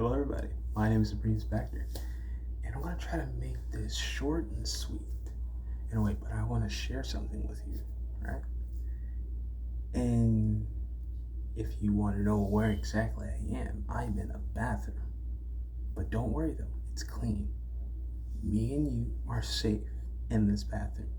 Hello, everybody. My name is SupremeSpectre, and I'm going to try to make this short and sweet in a way, but I want to share something with you, right? And if you want to know where exactly I am, I'm in a bathroom. But don't worry though, it's clean. Me and you are safe in this bathroom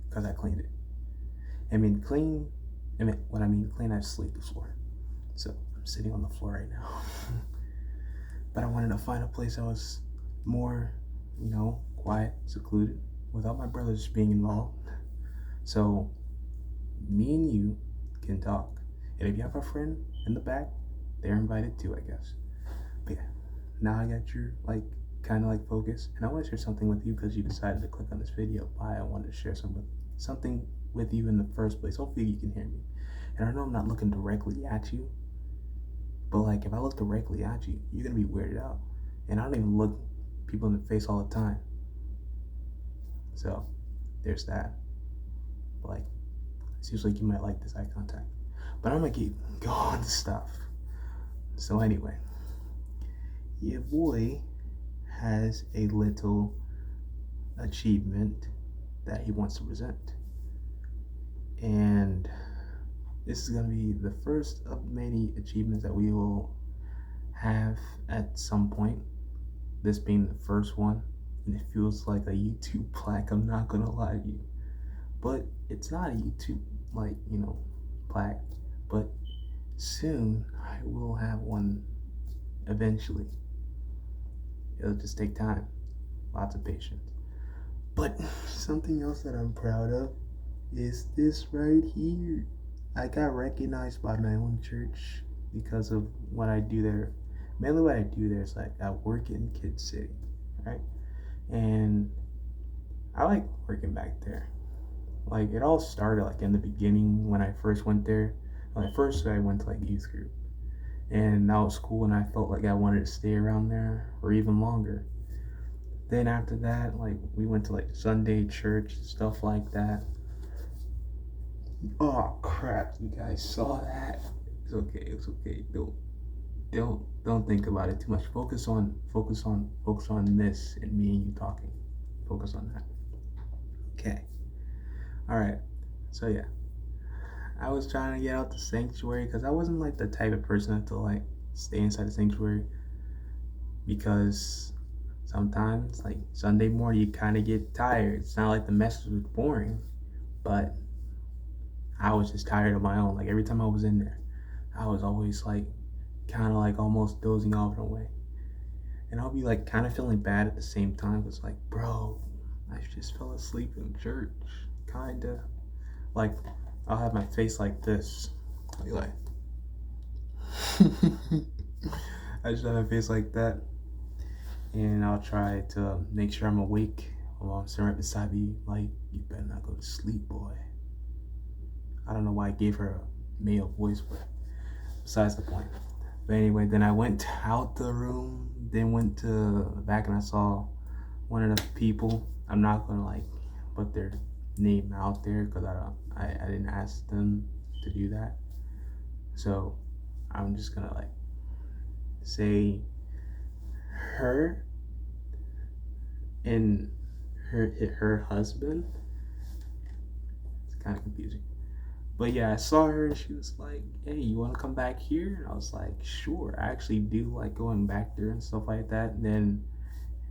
because I cleaned it. When I mean clean, I sleep the floor. So I'm sitting on the floor right now. But I wanted to find a place that was more, quiet, secluded, without my brothers being involved. So me and you can talk. And if you have a friend in the back, they're invited too, I guess. But yeah, now I got your kind of focus, and I want to share something with you because you decided to click on this video. I wanted to share something with you in the first place. Hopefully you can hear me. And I know I'm not looking directly at you, but if I look directly at you, you're gonna be weirded out. And I don't even look people in the face all the time. So there's that. It seems like you might like this eye contact. But I'm gonna keep going to stuff. So anyway, your boy has a little achievement that he wants to present. And this is going to be the first of many achievements that we will have at some point. This being the first one, and it feels like a YouTube plaque, I'm not going to lie to you. But it's not a YouTube, plaque. But soon, I will have one eventually. It'll just take time, lots of patience. But something else that I'm proud of is this right here. I got recognized by my own church because of what I do there. Mainly what I do there is I work in Kid City, right? And I like working back there. It all started in the beginning when I first went there. I went to youth group. And that was cool, and I felt like I wanted to stay around there for even longer. Then after that, we went to Sunday church, stuff like that. Oh crap! You guys saw that? It's okay. Don't think about it too much. Focus on this and me and you talking. Focus on that. Okay. All right. So yeah, I was trying to get out the sanctuary because I wasn't the type of person to stay inside the sanctuary, because sometimes Sunday morning you kind of get tired. It's not like the message was boring, but I was just tired of my own. Every time I was in there, I was always kind of almost dozing off in a way. And I'll be kind of feeling bad at the same time. It's bro, I just fell asleep in church. Kinda. I'll have my face like this. I just have my face like that. And I'll try to make sure I'm awake while I'm sitting right beside me. You better not go to sleep, boy. I don't know why I gave her a male voice, but besides the point. But anyway, then I went out the room, then went to the back, and I saw one of the people. I'm not gonna put their name out there because I didn't ask them to do that. So I'm just gonna say her and her husband. It's kind of confusing. But yeah, I saw her and she was like, hey, you want to come back here? And I was like, sure. I actually do going back there and stuff like that. And then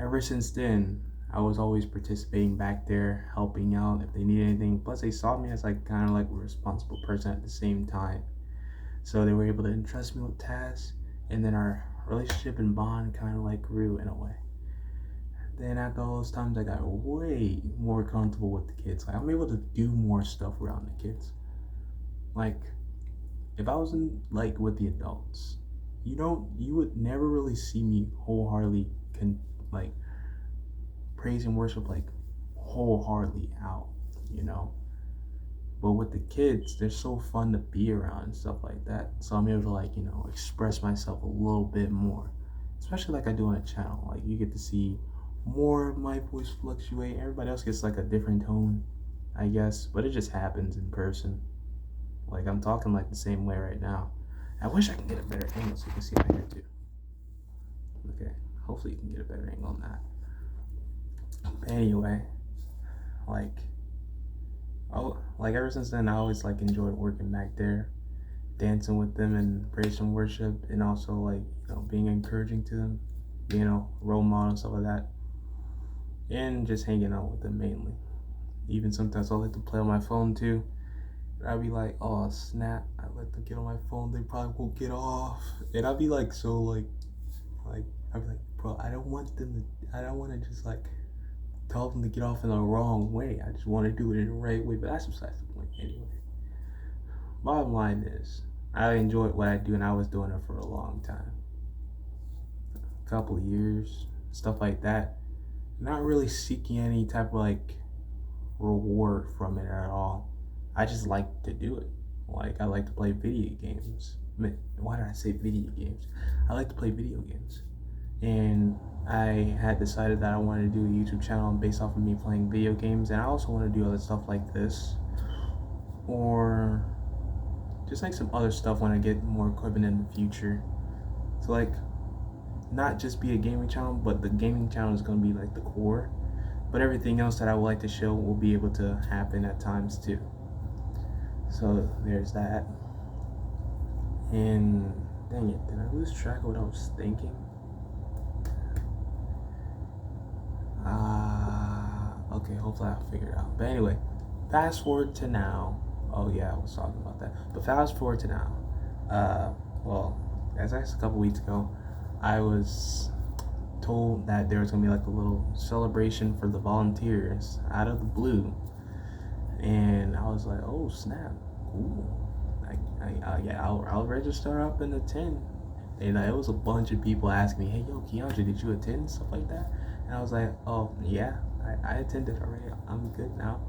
ever since then, I was always participating back there, helping out if they need anything. Plus, they saw me as kind of a responsible person at the same time. So they were able to entrust me with tasks. And then our relationship and bond kind of grew in a way. Then after all those times, I got way more comfortable with the kids. I'm able to do more stuff around the kids. If I was in with the adults, you would never really see me wholeheartedly praise and worship wholeheartedly out, But with the kids, they're so fun to be around and stuff like that. So I'm able to express myself a little bit more, especially I do on a channel. You get to see more of my voice fluctuate. Everybody else gets a different tone, I guess, but it just happens in person. I'm talking the same way right now. I wish I could get a better angle so you can see my hair too. Okay, hopefully you can get a better angle on that. But anyway, like, oh, like ever since then, I always like enjoyed working back there, dancing with them and praise and worship, and also like being encouraging to them, role model and stuff like that, and just hanging out with them mainly. Even sometimes I like to play on my phone too. I'd be like, oh snap! I let them get on my phone. They probably won't get off, and I'd be like, so like I'd be like, bro, I don't want them to. I don't want to just like tell them to get off in the wrong way. I just want to do it in the right way. But that's besides the point anyway. Bottom line is, I enjoyed what I do, and I was doing it for a long time, a couple of years, stuff like that. Not really seeking any type of like reward from it at all. I just like to do it. Like I like to play video games. I mean, why did I say video games? I like to play video games, and I had decided that I wanted to do a YouTube channel based off of me playing video games, and I also want to do other stuff like this, or just like some other stuff when I get more equipment in the future. So like, not just be a gaming channel, but the gaming channel is going to be like the core. But everything else that I would like to show will be able to happen at times too. So there's that. And dang it, did I lose track of what I was thinking? Okay, hopefully I'll figure it out. But anyway, fast forward to now. Oh yeah, I was talking about that. But fast forward to now. Well, as I said a couple weeks ago, I was told that there was gonna be like a little celebration for the volunteers out of the blue, and I was like, oh snap, cool. Yeah, I'll register up and attend. And it was a bunch of people asking me, hey yo, Keandre, did you attend, stuff like that? And I was like, oh yeah, I attended already. I'm good now.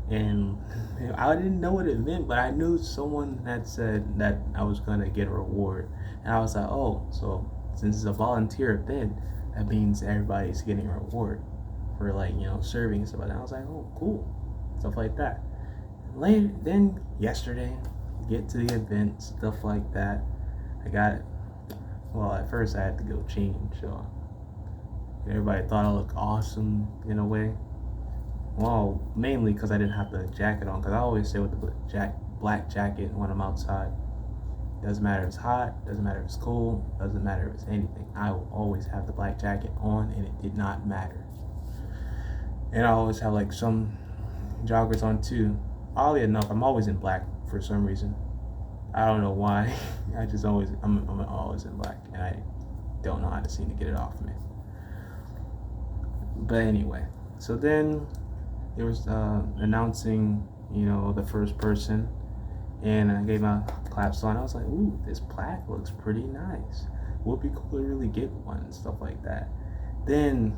And I didn't know what it meant, but I knew someone had said that I was gonna get a reward, and I was like, oh, so since it's a volunteer event, that means everybody's getting a reward for like serving and stuff like that. I was like, oh, cool, stuff like that. Later, then yesterday, get to the event, stuff like that. I got, well, at first I had to go change, so everybody thought I looked awesome in a way. Well, mainly because I didn't have the jacket on, because I always stay with the black jacket when I'm outside. Doesn't matter if it's hot, doesn't matter if it's cold, doesn't matter if it's anything. I will always have the black jacket on, and it did not matter. And I always have like some joggers on too. Oddly enough, I'm always in black for some reason. I don't know why. I'm always in black, and I don't know how to seem to get it off me. But anyway, so then there was announcing, the first person, and I gave my claps on. I was like, ooh, this plaque looks pretty nice. Would be cool to really get one and stuff like that. Then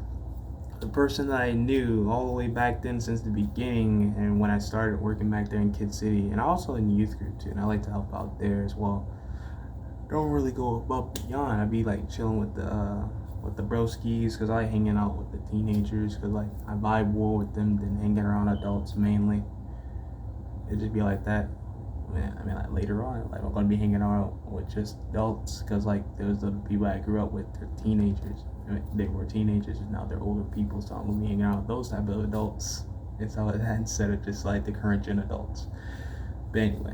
the person that I knew all the way back then since the beginning, and when I started working back there in Kid City, and also in the youth group too, and I like to help out there as well. Don't really go above beyond. I'd be like chilling with the broskies, because I like hanging out with the teenagers, because like I vibe more with them than hanging around adults mainly. It'd just be like that. I mean, like later on, like I'm gonna be hanging out with just adults, because like those are the people I grew up with. They're teenagers. They were teenagers, and now they're older people, so I'm gonna be hanging out with those type of adults and stuff like that, instead of just like the current gen adults. But anyway,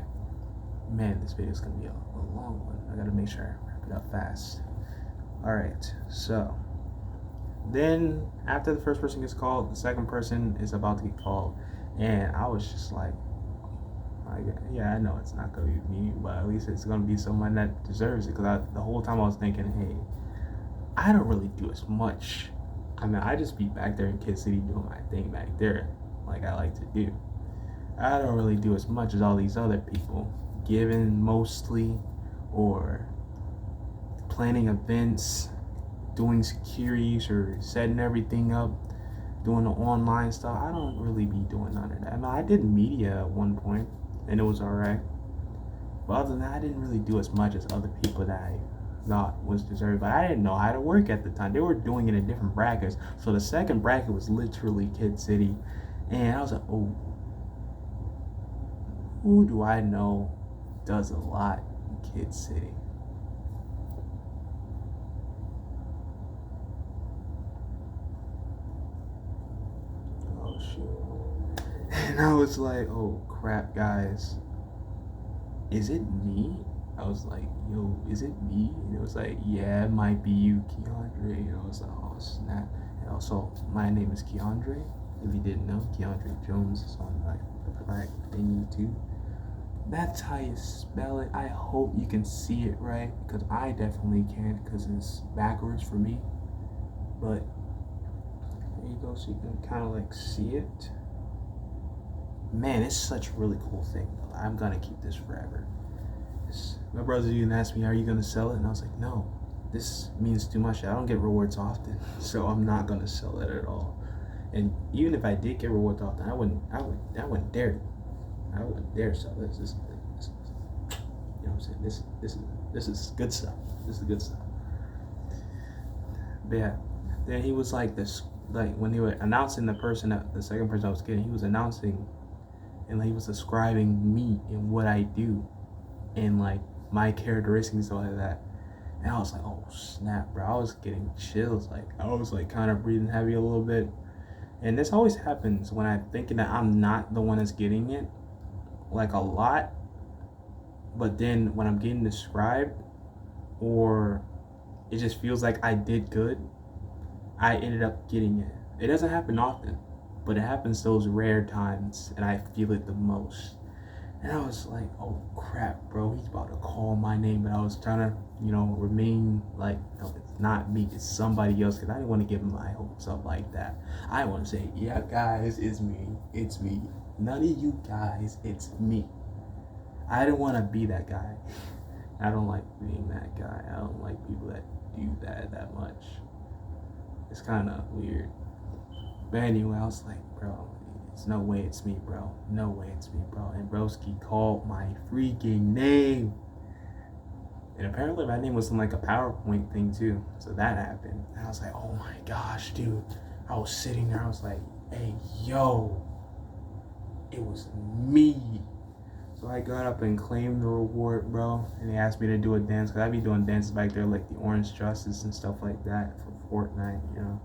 man, this video is gonna be a long one. I gotta make sure I wrap it up fast. Alright, so then after the first person gets called, the second person is about to get called, and I was just like, yeah, I know it's not gonna be me, but at least it's gonna be someone that deserves it. Because the whole time I was thinking, hey, I don't really do as much. I mean, I just be back there in Kid City doing my thing back there, like I like to do. I don't really do as much as all these other people, giving mostly, or planning events, doing securities, or setting everything up, doing the online stuff. I don't really be doing none of that. I mean, I did media at one point, and it was alright. But other than that, I didn't really do as much as other people that I thought was deserved. But I didn't know how to work at the time. They were doing it in different brackets. So the second bracket was literally Kid City. And I was like, oh, who do I know does a lot in Kid City? And I was like, oh crap, guys, is it me? I was like, yo, is it me? And it was like, yeah, it might be you, Keandre. And I was like, oh snap. And also, my name is Keandre. If you didn't know, Keandre Jones is on like the plaque thingy too. That's how you spell it. I hope you can see it right, because I definitely can't, because it's backwards for me. But there you go, so you can kind of like see it. Man, it's such a really cool thing. I'm gonna keep this forever. My brother even asked me, are you gonna sell it? And I was like, no, this means too much. I don't get rewards often, so I'm not gonna sell it at all. And even if I did get rewards often, I wouldn't dare. I wouldn't dare sell this. This, you know what I'm saying? This is good stuff. This is good stuff. But yeah, then he was like this, like when they were announcing the second person I was getting, he was announcing, and like, he was describing me and what I do, and like my characteristics and stuff like that. And I was like, oh snap, bro! I was getting chills. Like I was like kind of breathing heavy a little bit. And this always happens when I'm thinking that I'm not the one that's getting it, like a lot. But then when I'm getting described, or it just feels like I did good, I ended up getting it. It doesn't happen often, but it happens those rare times, and I feel it the most. And I was like, oh crap, bro, he's about to call my name. But I was trying to, remain like, no, it's not me, it's somebody else, because I didn't want to give him my hopes up like that. I want to say, yeah, guys, it's me. None of you guys, it's me. I didn't want to be that guy. I don't like being that guy. I don't like people that do that much. It's kind of weird. But anyway, I was like, bro, it's no way it's me, bro. No way it's me, bro. And Broski called my freaking name. And apparently my name was in like a PowerPoint thing too. So that happened. And I was like, oh my gosh, dude. I was sitting there. I was like, hey, yo. It was me. So I got up and claimed the reward, bro. And they asked me to do a dance, because I'd be doing dances back there, like the orange dresses and stuff like that for Fortnite,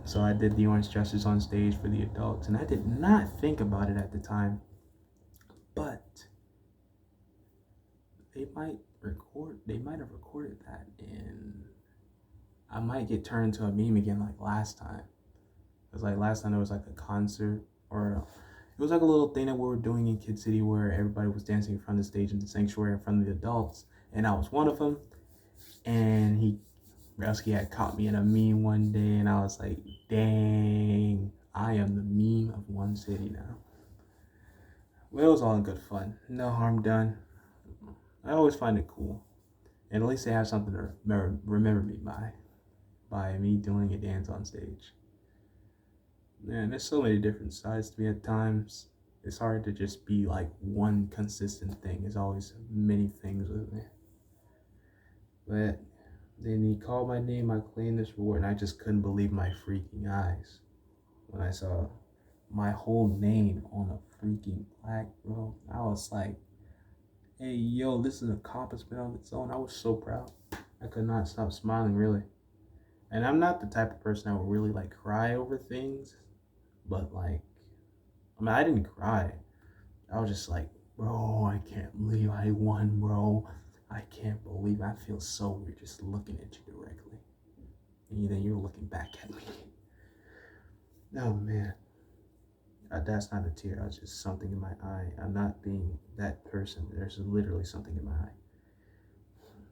So I did the orange dresses on stage for the adults, and I did not think about it at the time. But they might have recorded that, and I might get turned into a meme again like last time. Because like last time there was like a concert, or it was like a little thing that we were doing in Kid City where everybody was dancing in front of the stage in the sanctuary in front of the adults, and I was one of them. And Browski had caught me in a meme one day, and I was like, dang, I am the meme of one city now. Well, it was all in good fun. No harm done. I always find it cool. And at least they have something to remember me by me doing a dance on stage. Man, there's so many different sides to me at times. It's hard to just be like one consistent thing. There's always many things with me. But then he called my name, I claimed this reward, and I just couldn't believe my freaking eyes when I saw my whole name on a freaking plaque, bro. I was like, hey, yo, this is an accomplishment on its own. I was so proud. I could not stop smiling, really. And I'm not the type of person that would really like cry over things, but like, I didn't cry. I was just like, bro, I can't believe I won, bro. I can't believe I feel so weird just looking at you directly. And then you're looking back at me. Oh, man. That's not a tear. That's just something in my eye. I'm not being that person. There's literally something in my eye.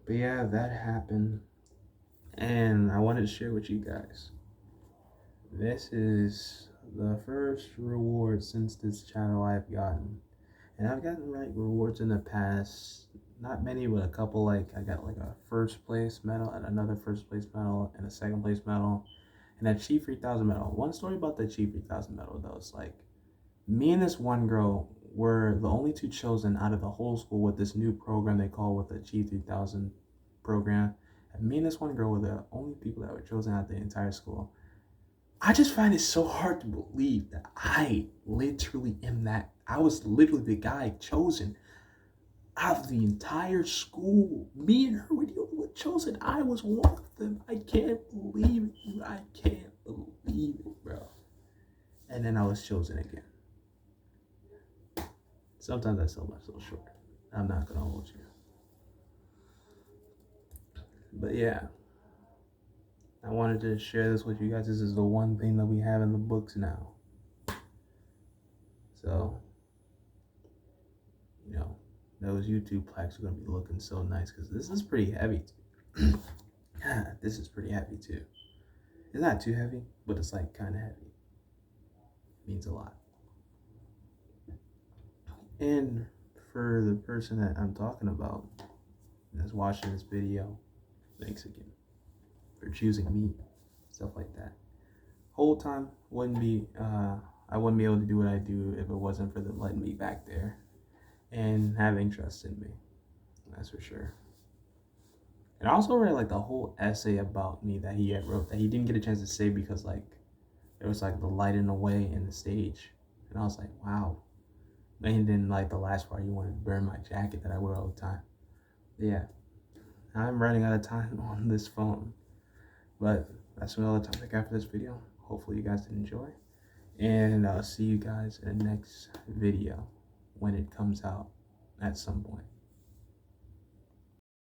But yeah, that happened. And I wanted to share with you guys. This is the first reward since this channel I've gotten. And I've gotten like rewards in the past. Not many, but a couple. Like I got like a first place medal and another first place medal and a second place medal and a Chief 3000 medal. One story about the Chief 3000 medal though is like me and this one girl were the only two chosen out of the whole school with this new program they call with the Chief 3000 program. And me and this one girl were the only people that were chosen out of the entire school. I just find it so hard to believe that I literally am that. I was literally the guy chosen out of the entire school. Me and her were the only one chosen. I was one of them. I can't believe it. I can't believe it, bro. And then I was chosen again. Sometimes I sell myself short. I'm not gonna hold you. But yeah, I wanted to share this with you guys. This is the one thing that we have in the books now. So, you know, those YouTube plaques are gonna be looking so nice because this is pretty heavy. This is pretty heavy too. It's not too heavy, but it's like kind of heavy. It means a lot. And for the person that I'm talking about that's watching this video, thanks again for choosing me, stuff like that. Whole time I wouldn't be able to do what I do if it wasn't for them letting me back there and having trust in me. That's for sure. And I also read like the whole essay about me that he had wrote that he didn't get a chance to say because like there was like the light in the way in the stage, and I was like, wow. And then like the last part, he wanted to burn my jacket that I wear all the time. Yeah, I'm running out of time on this phone, but that's another topic after this video. Hopefully you guys did enjoy, and I'll see you guys in the next video when it comes out at some point.